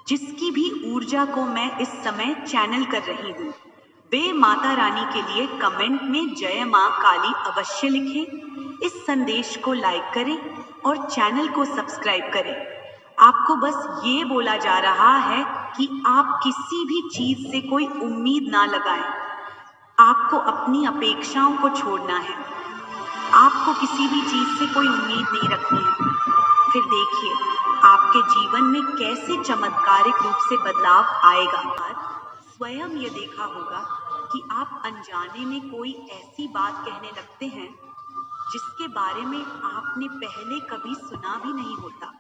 जिसकी भी ऊर्जा को मैं इस समय चैनल कर रही हूँ, वे माता रानी के लिए कमेंट में जय माँ काली अवश्य लिखें। इस संदेश को लाइक करें और चैनल को सब्सक्राइब करें। आपको बस ये बोला जा रहा है कि आप किसी भी चीज से कोई उम्मीद ना लगाएं। आपको अपनी अपेक्षाओं को छोड़ना है। आपको किसी भी चीज से कोई उम्मीद नहीं रखनी है। फिर देखिए आपके जीवन में कैसे चमत्कारिक रूप से बदलाव आएगा। स्वयं ये देखा होगा कि आप अनजाने में कोई ऐसी बात कहने लगते हैं जिसके बारे में आपने पहले कभी सुना भी नहीं होता।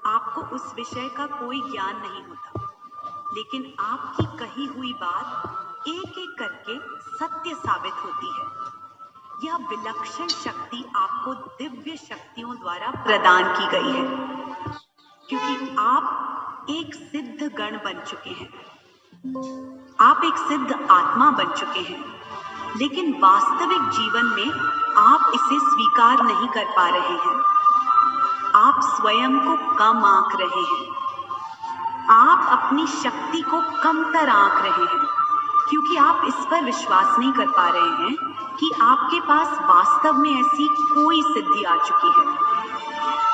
आपको उस विषय का कोई ज्ञान नहीं होता, लेकिन आपकी कही हुई बात एक एक करके सत्य साबित होती है। यह विलक्षण शक्ति आपको दिव्य शक्तियों द्वारा प्रदान की गई है, क्योंकि आप एक सिद्ध गण बन चुके हैं। आप एक सिद्ध आत्मा बन चुके हैं, लेकिन वास्तविक जीवन में आप इसे स्वीकार नहीं कर पा रहे हैं। आप स्वयं को कम आंक रहे हैं। आप अपनी शक्ति को कमतर आंक रहे हैं, क्योंकि आप इस पर विश्वास नहीं कर पा रहे हैं कि आपके पास वास्तव में ऐसी कोई सिद्धि आ चुकी है।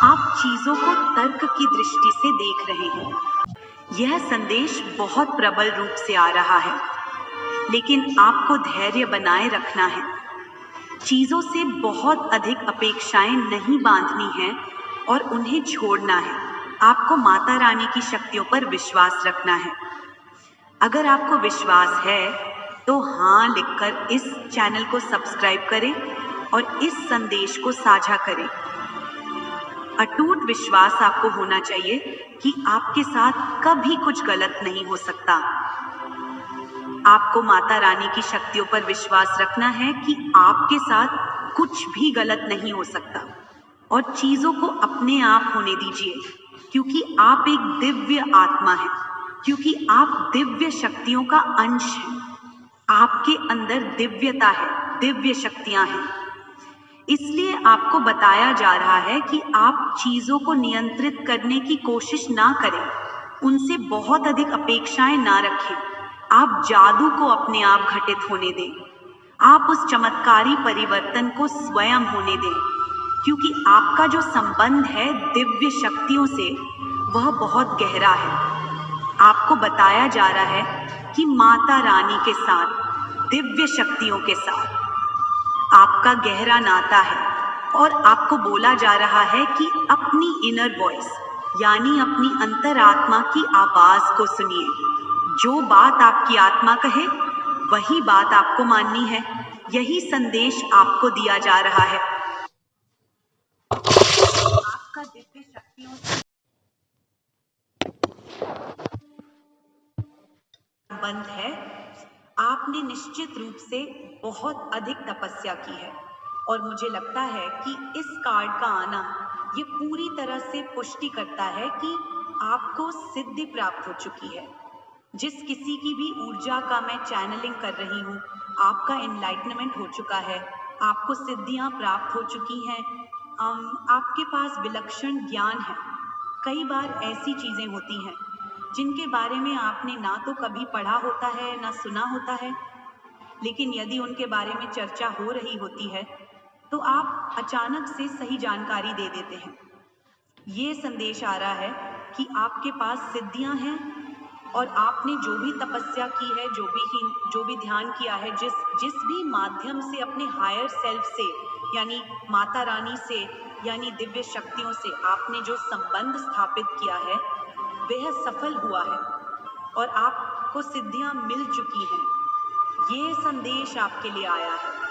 आप चीजों को तर्क की दृष्टि से देख रहे हैं। यह संदेश बहुत प्रबल रूप से आ रहा है, लेकिन आपको धैर्य बनाए रखना है। चीजों से बहुत अधिक अपेक्षाएं नहीं बांधनी है और उन्हें छोड़ना है। आपको माता रानी की शक्तियों पर विश्वास रखना है। अगर आपको विश्वास है तो हाँ लिखकर इस चैनल को सब्सक्राइब करें और इस संदेश को साझा करें। अटूट विश्वास आपको होना चाहिए कि आपके साथ कभी कुछ गलत नहीं हो सकता। आपको माता रानी की शक्तियों पर विश्वास रखना है कि आपके साथ कुछ भी गलत नहीं हो सकता, और चीजों को अपने आप होने दीजिए, क्योंकि आप एक दिव्य आत्मा हैं, क्योंकि आप दिव्य शक्तियों का अंश हैं। आपके अंदर दिव्यता है, दिव्य शक्तियां हैं। इसलिए आपको बताया जा रहा है कि आप चीजों को नियंत्रित करने की कोशिश ना करें, उनसे बहुत अधिक अपेक्षाएं ना रखें। आप जादू को अपने आप घटित होने दें। आप उस चमत्कारी परिवर्तन को स्वयं होने दें, क्योंकि आपका जो संबंध है दिव्य शक्तियों से वह बहुत गहरा है। आपको बताया जा रहा है कि माता रानी के साथ, दिव्य शक्तियों के साथ आपका गहरा नाता है, और आपको बोला जा रहा है कि अपनी इनर वॉइस यानी अपनी अंतरात्मा की आवाज को सुनिए। जो बात आपकी आत्मा कहे वही बात आपको माननी है। यही संदेश आपको दिया जा रहा है। आपका दिव्य शक्तियों से संबंध है। आपने निश्चित रूप से बहुत अधिक तपस्या की है, और मुझे लगता है कि इस कार्ड का आना ये पूरी तरह से पुष्टि करता है कि आपको सिद्धि प्राप्त हो चुकी है। जिस किसी की भी ऊर्जा का मैं चैनलिंग कर रही हूँ, आपका एनलाइटनमेंट हो चुका है, आपको सिद्धियाँ प्राप्त हो चुकी हैं। आपके पास विलक्षण ज्ञान है। कई बार ऐसी चीजें होती हैं जिनके बारे में आपने ना तो कभी पढ़ा होता है ना सुना होता है, लेकिन यदि उनके बारे में चर्चा हो रही होती है तो आप अचानक से सही जानकारी दे देते हैं। ये संदेश आ रहा है कि आपके पास सिद्धियां हैं, और आपने जो भी तपस्या की है, जो भी ध्यान किया है, जिस भी माध्यम से अपने हायर सेल्फ से यानी माता रानी से यानी दिव्य शक्तियों से आपने जो संबंध स्थापित किया है वह सफल हुआ है, और आपको सिद्धियां मिल चुकी हैं। ये संदेश आपके लिए आया है।